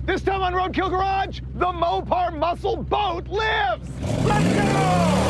This time on Roadkill Garage, the Mopar muscle boat lives! Let's go!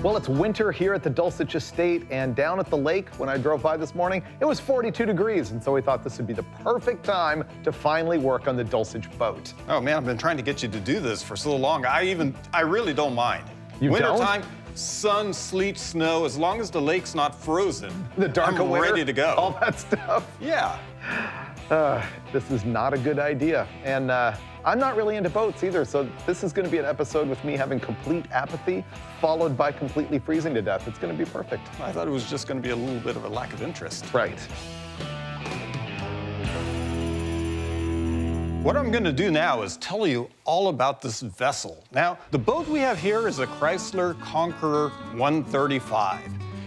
Well, it's winter here at the Dulcich Estate, and down at the lake, when I drove by this morning, it was 42 degrees, and so we thought this would be the perfect time to finally work on the Dulcich boat. Oh man, I've been trying to get you to do this for so long. I really don't mind. You Wintertime, sun, sleet, snow, as long as the lake's not frozen, The dark I'm ready to go. All that stuff. Yeah. This is not a good idea. And I'm not really into boats either, so this is going to be an episode with me having complete apathy, followed by completely freezing to death. It's going to be perfect. I thought it was just going to be a little bit of a lack of interest. Right. What I'm going to do now is tell you all about this vessel. Now, the boat we have here is a Chrysler Conqueror 135.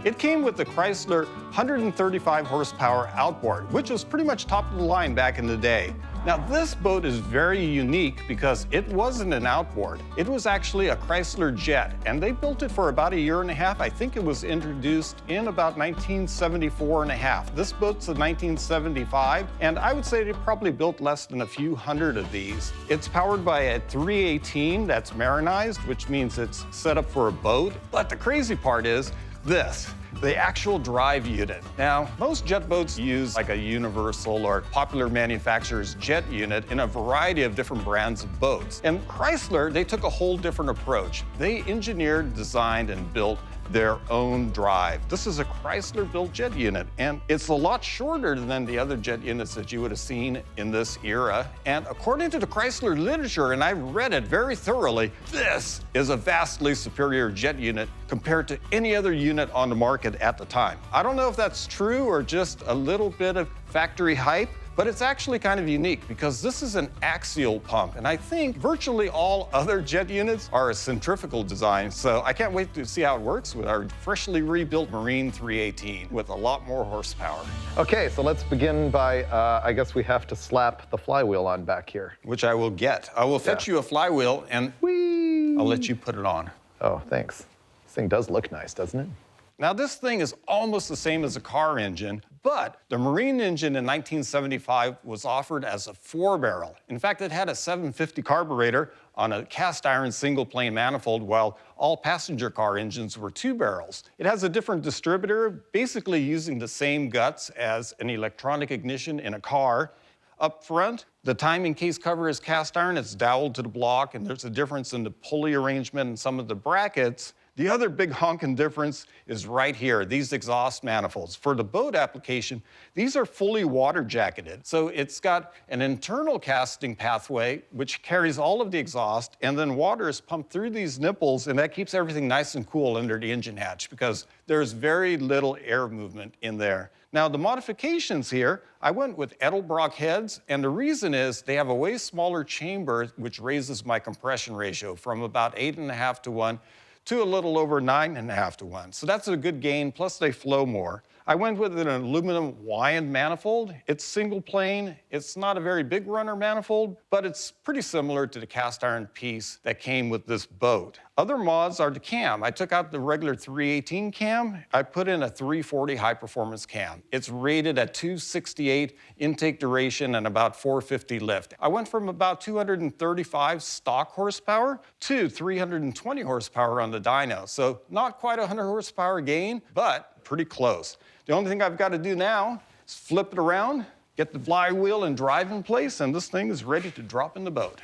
It came with the Chrysler 135 horsepower outboard, which was pretty much top of the line back in the day. Now, this boat is very unique because it wasn't an outboard. It was actually a Chrysler jet, and they built it for about a year and a half. I think it was introduced in about 1974 and a half. This boat's a 1975, and I would say they probably built less than a few hundred of these. It's powered by a 318 that's marinized, which means it's set up for a boat. But the crazy part is this. The actual drive unit. Now, most jet boats use like a universal or popular manufacturer's jet unit in a variety of different brands of boats. And Chrysler, they took a whole different approach. They engineered, designed, and built their own drive. This is a Chrysler-built jet unit, and it's a lot shorter than the other jet units that you would have seen in this era. And according to the Chrysler literature, and I've read it very thoroughly, this is a vastly superior jet unit compared to any other unit on the market at the time. I don't know if that's true or just a little bit of factory hype, but it's actually kind of unique because this is an axial pump, and I think virtually all other jet units are a centrifugal design, so I can't wait to see how it works with our freshly rebuilt Marine 318 with a lot more horsepower. Okay, so let's begin by, I guess we have to slap the flywheel on back here. Which I will get. I will fetch you a flywheel, and I'll let you put it on. Oh, thanks. This thing does look nice, doesn't it? Now, this thing is almost the same as a car engine, but the Marine engine in 1975 was offered as a 4-barrel. In fact, it had a 750 carburetor on a cast iron single plane manifold, while all passenger car engines were 2 barrels. It has a different distributor, basically using the same guts as an electronic ignition in a car. Up front, the timing case cover is cast iron, it's doweled to the block, and there's a difference in the pulley arrangement and some of the brackets. The other big honking difference is right here, these exhaust manifolds. For the boat application, these are fully water jacketed. So it's got an internal casting pathway, which carries all of the exhaust, and then water is pumped through these nipples, and that keeps everything nice and cool under the engine hatch because there's very little air movement in there. Now, the modifications here, I went with Edelbrock heads, and the reason is they have a way smaller chamber, which raises my compression ratio from about 8.5 to 1 to a little over 9.5 to 1. So that's a good gain, plus they flow more. I went with an aluminum wind manifold. It's single plane. It's not a very big runner manifold, but it's pretty similar to the cast iron piece that came with this boat. Other mods are the cam. I took out the regular 318 cam. I put in a 340 high performance cam. It's rated at 268 intake duration and about 450 lift. I went from about 235 stock horsepower to 320 horsepower on the dyno. So not quite a 100 horsepower gain, but pretty close. The only thing I've got to do now is flip it around, get the flywheel and drive in place, and this thing is ready to drop in the boat.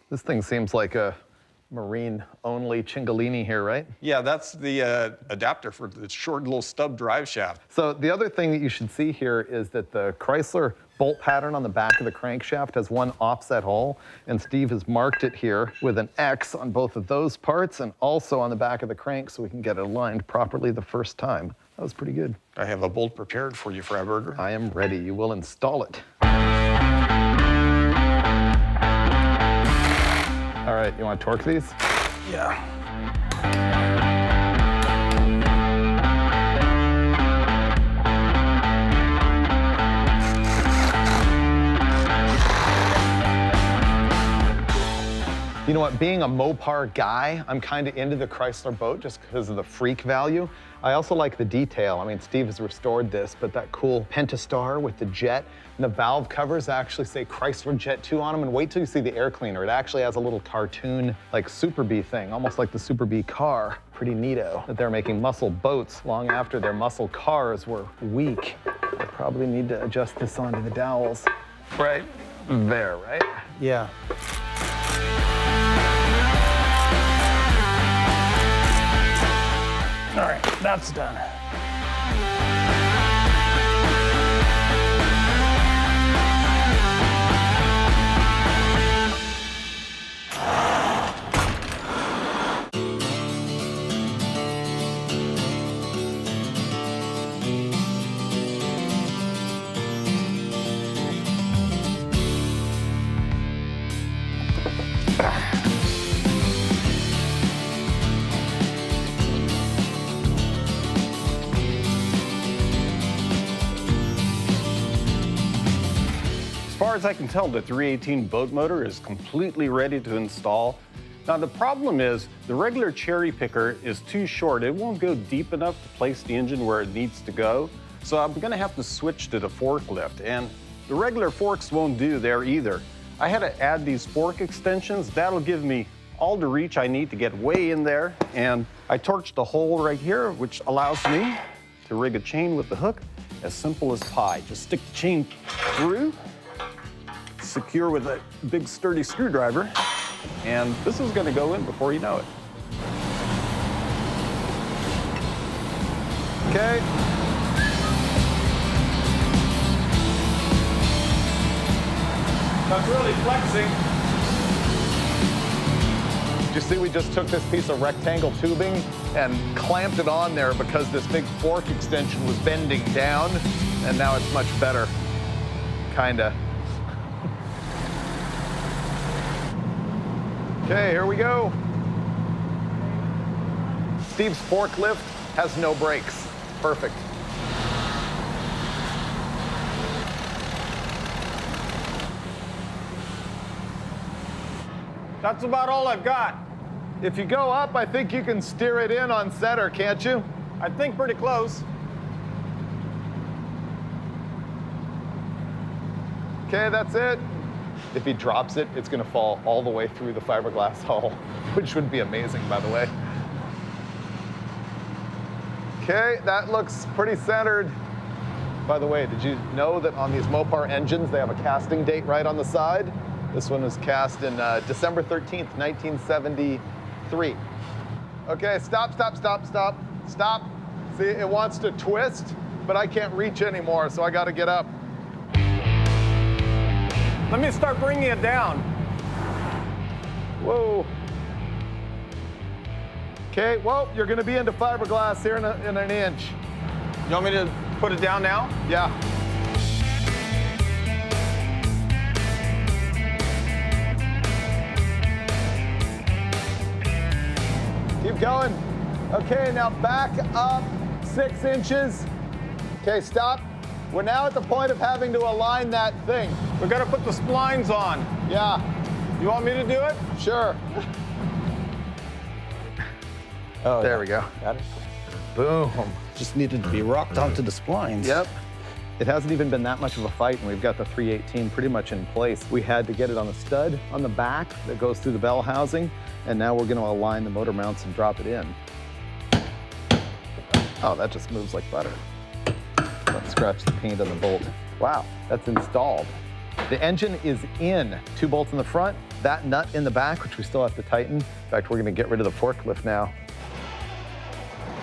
This thing seems like a marine-only Cingolini here, right? Yeah, that's the adapter for the short little stub drive shaft. So the other thing that you should see here is that the Chrysler bolt pattern on the back of the crankshaft has one offset hole, and Steve has marked it here with an X on both of those parts and also on the back of the crank so we can get it aligned properly the first time. That was pretty good. I have a bolt prepared for you, Freiberger. I am ready. You will install it. You want to torque these? Yeah. You know what, being a Mopar guy, I'm kind of into the Chrysler boat just because of the freak value. I also like the detail. I mean, Steve has restored this, but that cool Pentastar with the jet and the valve covers actually say Chrysler Jet 2 on them. And wait till you see the air cleaner. It actually has a little cartoon, like Super Bee thing, almost like the Super Bee car. Pretty neato that they're making muscle boats long after their muscle cars were weak. I probably need to adjust this onto the dowels. Right there, right? Yeah. All right, that's done. As far as I can tell, the 318 boat motor is completely ready to install. Now the problem is the regular cherry picker is too short. It won't go deep enough to place the engine where it needs to go. So I'm gonna have to switch to the forklift, and the regular forks won't do there either. I had to add these fork extensions. That'll give me all the reach I need to get way in there. And I torched a hole right here, which allows me to rig a chain with the hook. As simple as pie. Just stick the chain through, secure with a big sturdy screwdriver, and this is gonna go in before you know it. Okay. That's really flexing. Did you see we just took this piece of rectangle tubing and clamped it on there because this big fork extension was bending down, and now it's much better, kinda. Okay, here we go. Steve's forklift has no brakes. Perfect. That's about all I've got. If you go up, I think you can steer it in on center, can't you? I think pretty close. Okay, that's it. If he drops it, it's gonna fall all the way through the fiberglass hull, which would be amazing, by the way. Okay, that looks pretty centered. By the way, did you know that on these Mopar engines, they have a casting date right on the side? This one was cast in December 13th, 1973. Okay, stop, stop, stop, stop, stop. See, it wants to twist, but I can't reach anymore, so I gotta get up. Let me start bringing it down. Whoa. Okay, well, you're gonna be into fiberglass here in an inch. You want me to put it down now? Yeah. Keep going. Okay, now back up 6 inches. Okay, stop. We're now at the point of having to align that thing. We gotta put the splines on. Yeah, You want me to do it? sure. Oh, There we go. Got it. Boom. Just needed to be rocked onto the splines. Yep. It hasn't even been that much of a fight, and we've got the 318 pretty much in place. We had to get it on the stud on the back that goes through the bell housing, and now we're gonna align the motor mounts and drop it in. Oh, that just moves like butter. Don't scratch the paint on the bolt. Wow, that's installed. The engine is in. 2 bolts in the front, that nut in the back, which we still have to tighten. In fact, we're gonna get rid of the forklift now.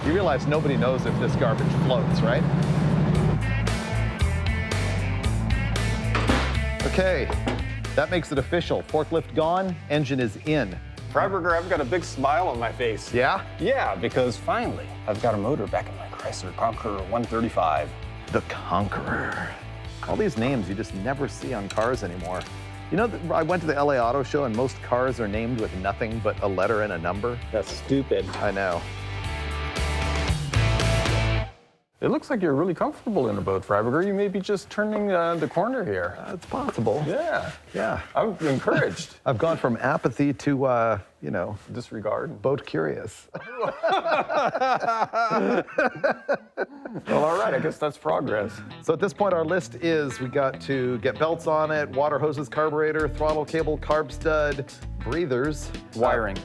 You realize nobody knows if this garbage floats, right? Okay, that makes it official. Forklift gone, engine is in. Freiberger, I've got a big smile on my face. Yeah? Yeah, because finally, I've got a motor back in my Chrysler Conqueror 135. The Conqueror. All these names you just never see on cars anymore. You know, I went to the LA Auto Show and most cars are named with nothing but a letter and a number. That's stupid. I know. It looks like you're really comfortable in a boat, Freiberger. You may be just turning the corner here. It's possible. Yeah. Yeah. I'm encouraged. I've gone from apathy to, Disregard. boat curious. Well, all right. I guess that's progress. So at this point, our list is we got to get belts on it, water hoses, carburetor, throttle cable, carb stud, breathers. Wiring.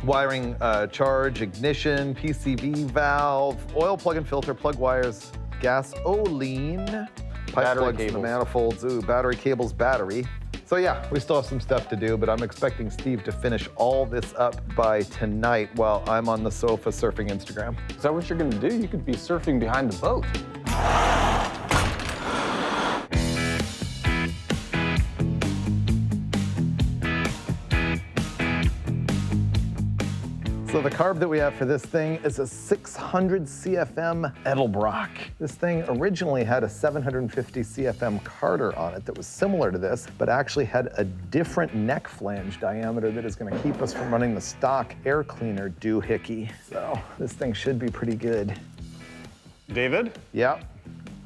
Wiring, charge, ignition, PCV valve, oil plug and filter, plug wires, gasoline, pipe Battery plugs, cables. the manifolds, battery cables, battery. So yeah, we still have some stuff to do, but I'm expecting Steve to finish all this up by tonight while I'm on the sofa surfing Instagram. Is that what you're going to do? You could be surfing behind the boat. So the carb that we have for this thing is a 600 CFM Edelbrock. This thing originally had a 750 CFM Carter on it that was similar to this, but actually had a different neck flange diameter that is gonna keep us from running the stock air cleaner doohickey. So this thing should be pretty good. David, Yeah.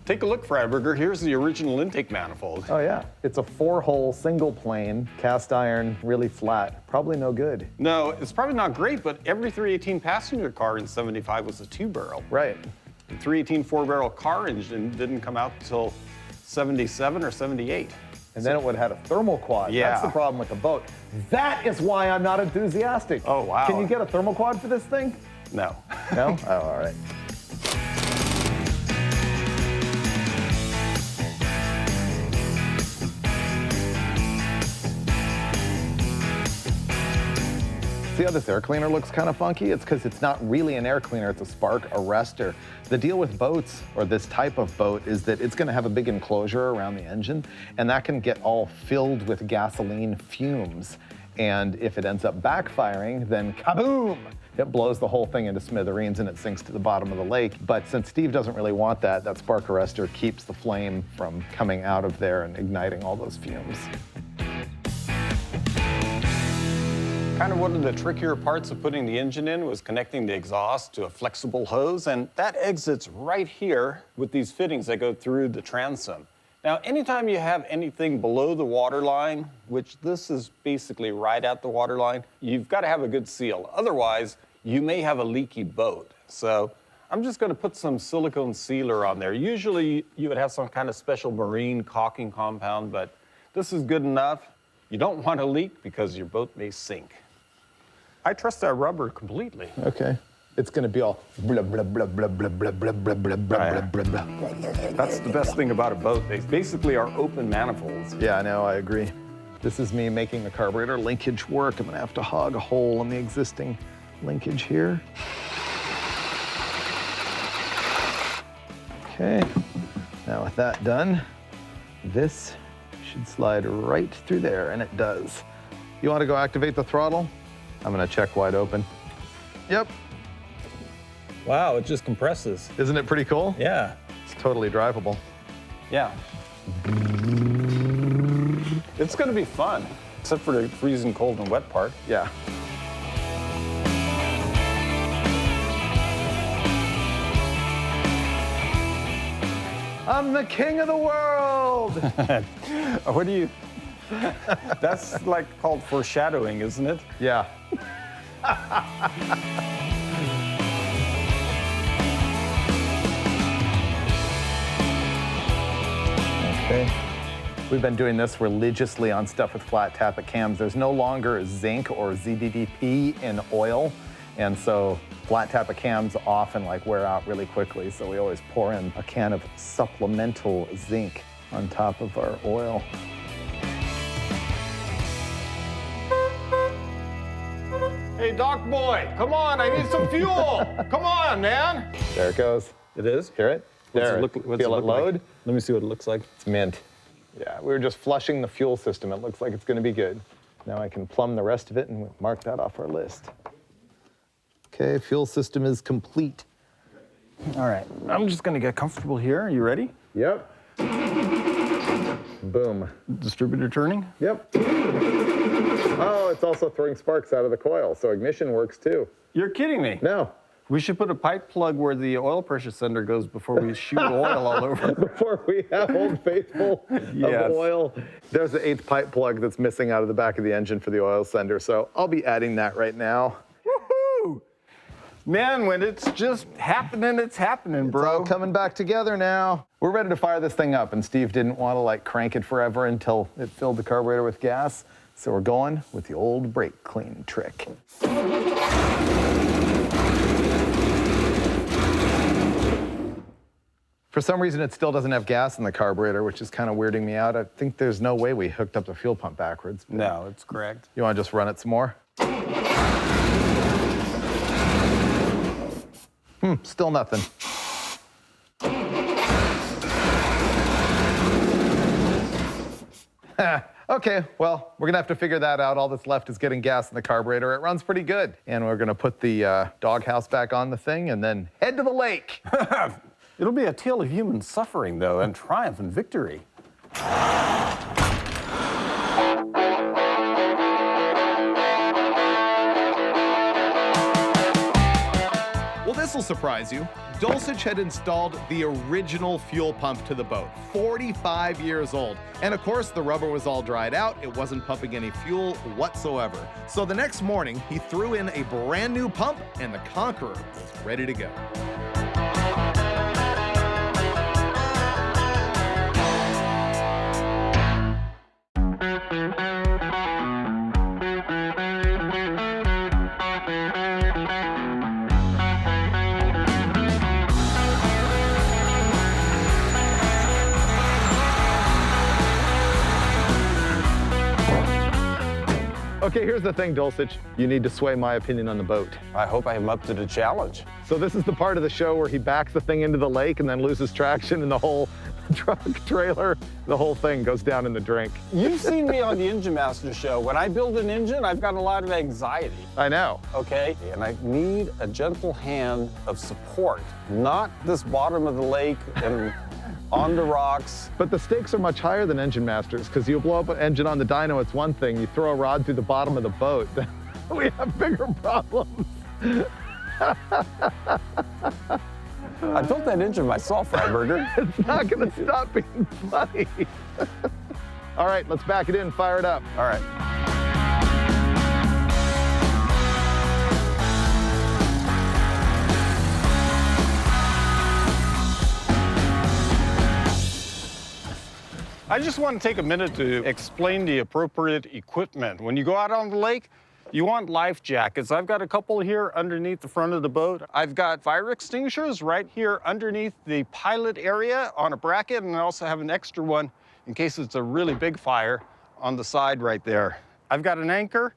take a look, Freiberger. Here's the original intake manifold. Oh yeah. It's a 4-hole single plane, cast iron, really flat. Probably no good. No, it's probably not great, but every 318 passenger car in 75 was a 2-barrel. Right. The 318 4-barrel car engine didn't come out until 77 or 78. And then it would have had a thermal quad. Yeah. That's the problem with the boat. That is why I'm not enthusiastic. Oh, wow. Can you get a thermal quad for this thing? No. No? Oh, all right. See how this air cleaner looks kind of funky? It's because it's not really an air cleaner, it's a spark arrestor. The deal with boats, or this type of boat, is that it's gonna have a big enclosure around the engine, and that can get all filled with gasoline fumes. And if it ends up backfiring, then kaboom! It blows the whole thing into smithereens and it sinks to the bottom of the lake. But since Steve doesn't really want that, that spark arrestor keeps the flame from coming out of there and igniting all those fumes. Kind of one of the trickier parts of putting the engine in was connecting the exhaust to a flexible hose, and that exits right here with these fittings that go through the transom. Now, anytime you have anything below the water line, which this is basically right at the water line, you've got to have a good seal. Otherwise, you may have a leaky boat. So I'm just going to put some silicone sealer on there. Usually, you would have some kind of special marine caulking compound, but this is good enough. You don't want a leak because your boat may sink. I trust that rubber completely. Okay. It's gonna be all blah, blah, blah, blah, blah, blah, blah, blah, blah, blah, blah, blah. That's the best thing about a boat. They basically are open manifolds. Yeah, I know, I agree. This is me making the carburetor linkage work. I'm gonna have to hog a hole in the existing linkage here. Okay, now with that done, this should slide right through there, and it does. You wanna go activate the throttle? I'm gonna check wide open. Yep, Wow, it just compresses. isn't it pretty cool? Yeah. It's totally drivable. Yeah. It's going to be fun, except for the freezing cold and wet part. Yeah. I'm the king of the world! What do you... That's like called foreshadowing, isn't it? Yeah. Okay. We've been doing this religiously on stuff with flat tappet cams. There's no longer zinc or ZDDP in oil, and so flat tappet cams often wear out really quickly, so we always pour in a can of supplemental zinc on top of our oil. Hey, Doc Boy, come on, I need some fuel. Come on, man. There it goes. It is? Hear it? There. What's Feel it load? Like? Let me see what it looks like. It's mint. Yeah, we were just flushing the fuel system. It looks like it's gonna be good. Now I can plumb the rest of it and mark that off our list. Okay, fuel system is complete. All right, I'm just gonna get comfortable here. Are you ready? Yep. Boom. Distributor turning? Yep. Oh, it's also throwing sparks out of the coil, so ignition works too. You're kidding me. No. We should put a pipe plug where the oil pressure sender goes before we shoot oil all over. Before we have Old Faithful Yes. of oil. There's the 8th pipe plug that's missing out of the back of the engine for the oil sender, so I'll be adding that right now. Woohoo! Man, when it's just happening, it's happening, bro. It's all coming back together now. We're ready to fire this thing up, and Steve didn't want to like crank it forever until it filled the carburetor with gas, so we're going with the old brake clean trick. For some reason, it still doesn't have gas in the carburetor, which is kind of weirding me out. I think there's no way we hooked up the fuel pump backwards. No, it's correct. You want to just run it some more? Still nothing. Okay, well, we're gonna have to figure that out. All that's left is getting gas in the carburetor. It runs pretty good. And we're gonna put the doghouse back on the thing and then head to the lake. It'll be a tale of human suffering, though, and triumph and victory. Well, this will surprise you. Dulcich had installed the original fuel pump to the boat, 45 years old. And of course, the rubber was all dried out. It wasn't pumping any fuel whatsoever. So the next morning, he threw in a brand new pump and the Conqueror was ready to go. Okay, here's the thing, Dulcich. You need to sway my opinion on the boat. I hope I am up to the challenge. So this is the part of the show where he backs the thing into the lake and then loses traction and the whole truck, trailer, the whole thing goes down in the drink. You've seen me on the Engine Master show. When I build an engine, I've got a lot of anxiety, I know. okay? And I need a gentle hand of support, not this bottom of the lake and on the rocks. But the stakes are much higher than Engine Masters because you blow up an engine on the dyno, it's one thing. You throw a rod through the bottom of the boat, we have bigger problems. I built that engine myself, Freiberger. It's not gonna stop being funny. All right, let's back it in, fire it up. All right. I just want to take a minute to explain the appropriate equipment. When you go out on the lake, you want life jackets. I've got a couple here underneath the front of the boat. I've got fire extinguishers right here underneath the pilot area on a bracket, and I also have an extra one in case it's a really big fire on the side right there. I've got an anchor,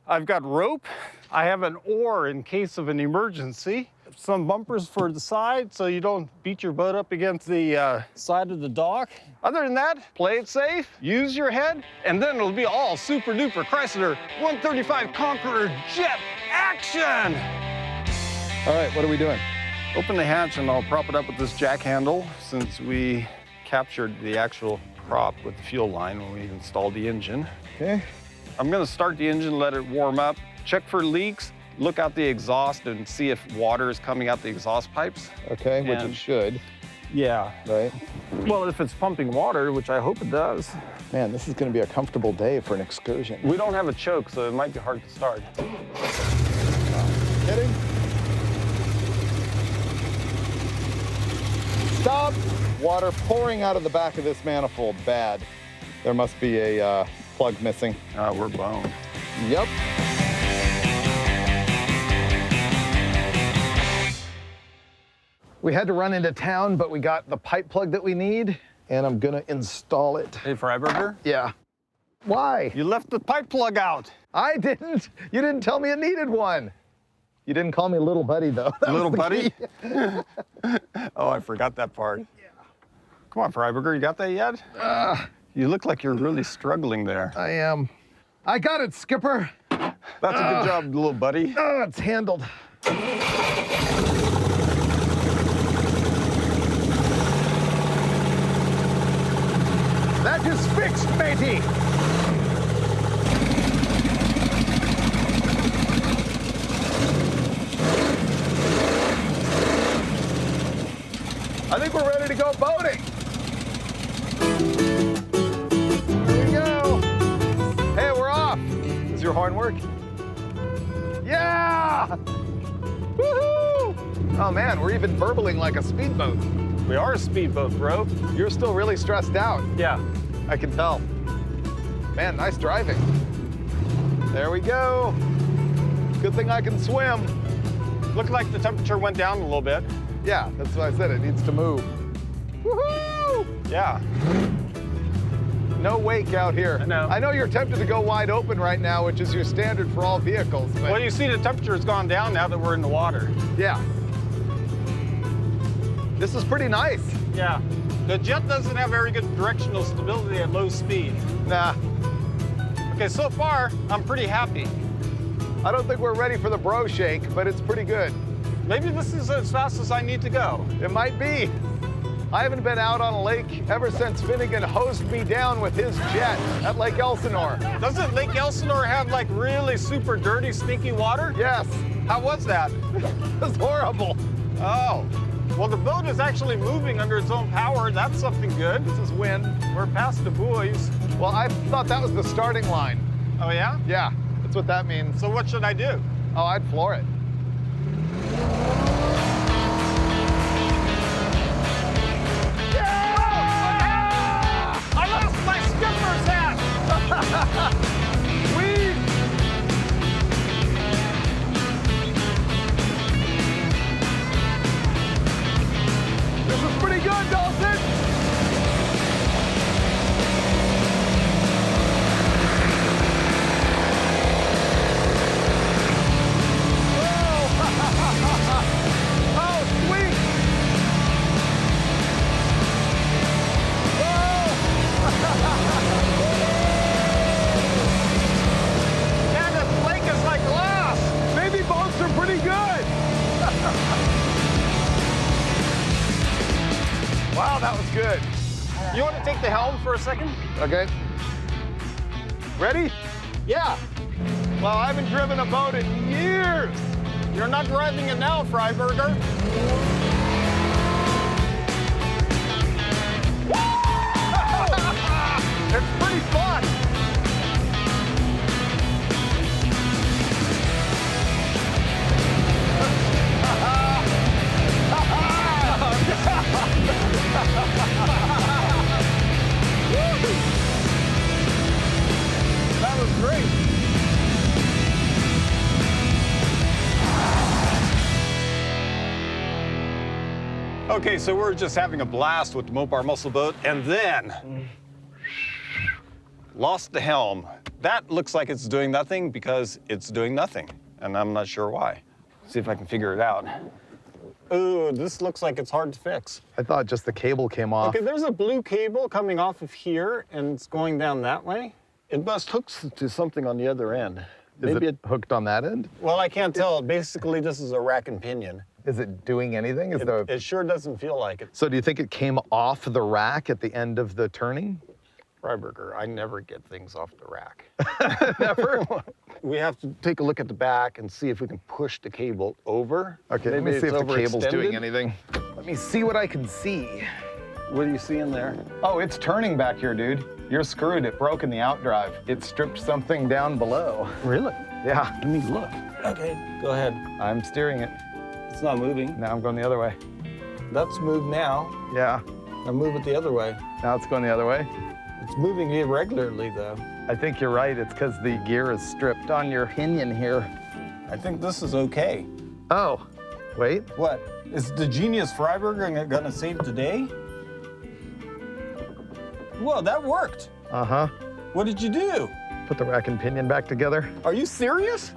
I've got rope, I have an oar in case of an emergency, some bumpers for the side so you don't beat your boat up against the side of the dock. Other than that, play it safe, use your head, and then it'll be all super duper Chrysler 135 Conqueror jet action! All right, what are we doing? Open the hatch and I'll prop it up with this jack handle since we captured the actual prop with the fuel line when we installed the engine. Okay. I'm gonna start the engine, let it warm up, check for leaks, look out the exhaust and see if water is coming out the exhaust pipes. Okay, which it And- should, Yeah. right? Well, if it's pumping water, which I hope it does. Man, this is gonna be a comfortable day for an excursion. We don't have a choke, so it might be hard to start. Kidding? Stop! Water pouring out of the back of this manifold, bad. There must be a plug missing. We're boned. Yep. We had to run into town, but we got the pipe plug that we need, and I'm gonna install it. Hey, Freiberger, Yeah. Why? you left the pipe plug out. I didn't. You didn't tell me it needed one. You didn't call me little buddy, though. That was Little the buddy? key. Oh, I forgot that part. Yeah. Come on, Freiberger, you got that yet? You look like you're really struggling there. I am. I got it, Skipper. That's a good job, little buddy. Oh, it's handled. That That is fixed, matey. I think we're ready to go boating. Here we go. Hey, we're off. Does your horn work? Yeah! Woohoo! Oh man, we're even burbling like a speedboat. We are a speedboat, bro. You're still really stressed out. Yeah. I can tell. Man, nice driving. There we go. Good thing I can swim. Looked like the temperature went down a little bit. Yeah, that's what I said. It needs to move. Woohoo! Yeah. No wake out here. I know you're tempted to go wide open right now, which is your standard for all vehicles, but Well, you see the temperature has gone down now that we're in the water. yeah. This is pretty nice. Yeah. The jet doesn't have very good directional stability at low speed. Nah, Okay, so far, I'm pretty happy. I don't think we're ready for the bro shake, but it's pretty good. Maybe this is as fast as I need to go. It might be. I haven't been out on a lake ever since Finnegan hosed me down with his jet at Lake Elsinore. Doesn't Lake Elsinore have like really super dirty, stinky water? Yes, How was that? it was horrible. Oh. Well, the boat is actually moving under its own power. That's something good. This is wind. We're past the buoys. Well, I thought that was the starting line. Oh, yeah? Yeah, that's what that means. So what should I do? Oh, I'd floor it. I lost my skipper's hat! Sweet! This is pretty good, Dawson! Oh, sweet! Man, this lake is like glass! Maybe boats are pretty good! Wow, that was good. You want to take the helm for a second? Okay. Ready? Yeah. Well, I haven't driven a boat in years. You're not driving it now, Freiberger. It's pretty fun. That was great. Okay, so we're just having a blast with the Mopar muscle boat, and then lost the helm. That looks like it's doing nothing because it's doing nothing, and I'm not sure why. See if I can figure it out. Ooh, this looks like it's hard to fix. I thought just the cable came off. Okay, there's a blue cable coming off of here, and it's going down that way. It must hook to something on the other end. Is it hooked on that end? Well, I can't tell. Basically, this is a rack and pinion. Is it doing anything? It sure doesn't feel like it. So do you think it came off the rack at the end of the turning? Freiberger, I never get things off the rack. Never? We have to take a look at the back and see if we can push the cable over. Okay, let me Maybe see if it's the cable's doing overextended. anything. Let me see what I can see. What do you see in there? Oh, it's turning back here, dude. You're screwed. It broke in the outdrive. It stripped something down below. Really? Yeah, Let me look. Okay, go ahead. I'm steering it. It's not moving. Now I'm going the other way. That's moved now. Yeah, Now move it the other way. now it's going the other way. It's moving irregularly, though. I think you're right. It's because the gear is stripped on your pinion here. I think this is okay. Oh, wait. What? Is the genius Freiberger gonna save the day? Whoa, that worked. Uh-huh. What did you do? Put the rack and pinion back together. Are you serious?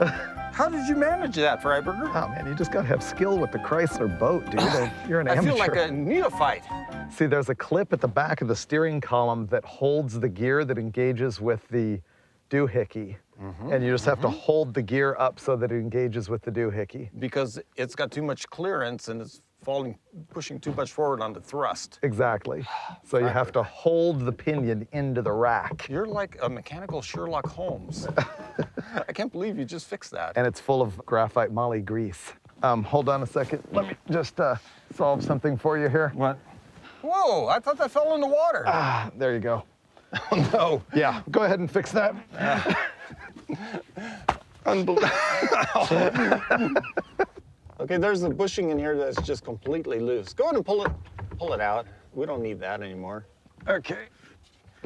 How did you manage that, Freiberger? Oh, man, you just got to have skill with the Chrysler boat, dude. You're an I amateur. feel like a neophyte. See, there's a clip at the back of the steering column that holds the gear that engages with the doohickey. And you just have to hold the gear up so that it engages with the doohickey. Because it's got too much clearance and it's pushing too much forward on the thrust. Exactly. So you have to hold the pinion into the rack. You're like a mechanical Sherlock Holmes. I can't believe you just fixed that. And it's full of graphite moly grease. Hold on a second. Let me just solve something for you here. What? Whoa, I thought that fell in the water. Ah, there you go. Oh, no. Yeah, go ahead and fix that. Unbelievable. Okay, there's the bushing in here that's just completely loose. Go ahead and pull it out. We don't need that anymore. Okay.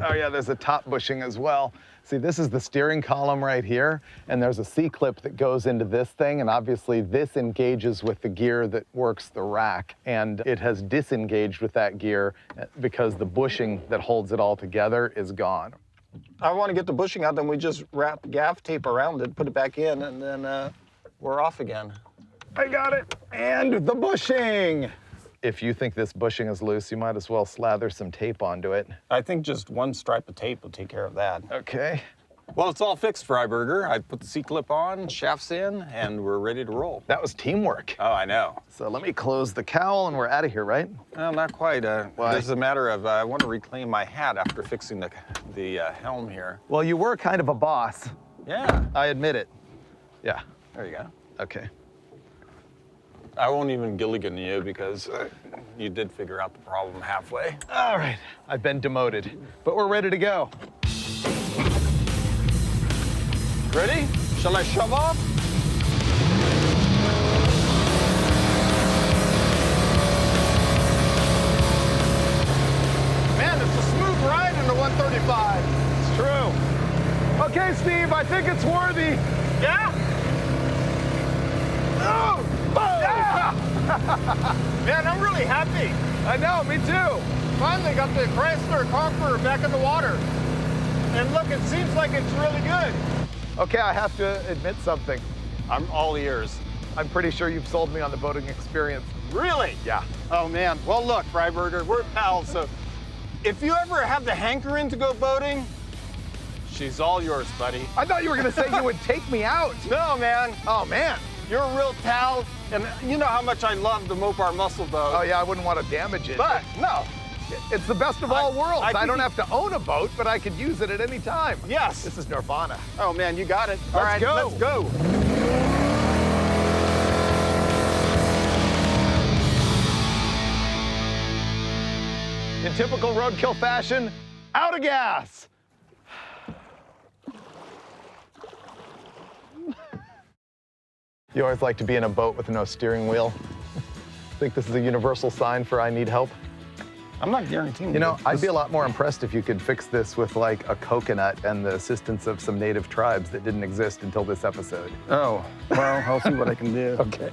Oh yeah, there's a top bushing as well. See, this is the steering column right here, and there's a C-clip that goes into this thing, and obviously this engages with the gear that works the rack, and it has disengaged with that gear because the bushing that holds it all together is gone. I want to get the bushing out, then we just wrap gaff tape around it, put it back in, and then we're off again. I got it, and the bushing. If you think this bushing is loose, you might as well slather some tape onto it. I think just one stripe of tape will take care of that. Okay. Well, it's all fixed, Freiberger. I put the C-clip on, shafts in, and we're ready to roll. That was teamwork. Oh, I know. So let me close the cowl and we're out of here, right? Well, not quite. Why? This is a matter of I want to reclaim my hat after fixing the helm here. Well, you were kind of a boss. Yeah. I admit it. Yeah. There you go. Okay. I won't even Gilligan you because you did figure out the problem halfway. All right. I've been demoted, but we're ready to go. Ready? Shall I shove off? Man, it's a smooth ride in the 135. It's true. Okay, Steve, I think it's worthy. Yeah? Oh! Yeah! Man, I'm really happy. I know, me too. Finally got the Chrysler Conqueror back in the water. And look, it seems like it's really good. Okay, I have to admit something. I'm all ears. I'm pretty sure you've sold me on the boating experience. Really? Yeah. Oh, man. Well, look, Freiberger, we're pals, so if you ever have the hankering to go boating, she's all yours, buddy. I thought you were going to say you would take me out. No, man. Oh, man. You're a real pal, and you know how much I love the Mopar muscle boat. Oh, yeah, I wouldn't want to damage it. But, no. It's the best of all worlds. I I don't think have to own a boat, but I could use it at any time. Yes. This is Nirvana. Oh, man, you got it. All Let's right, go. let's go. In typical Roadkill fashion, out of gas. You always like to be in a boat with no steering wheel. Think this is a universal sign for I need help? I'm not guaranteeing You know, I'd be a lot more impressed if you could fix this with like a coconut and the assistance of some native tribes that didn't exist until this episode. Oh, well, I'll see what I can do. Okay.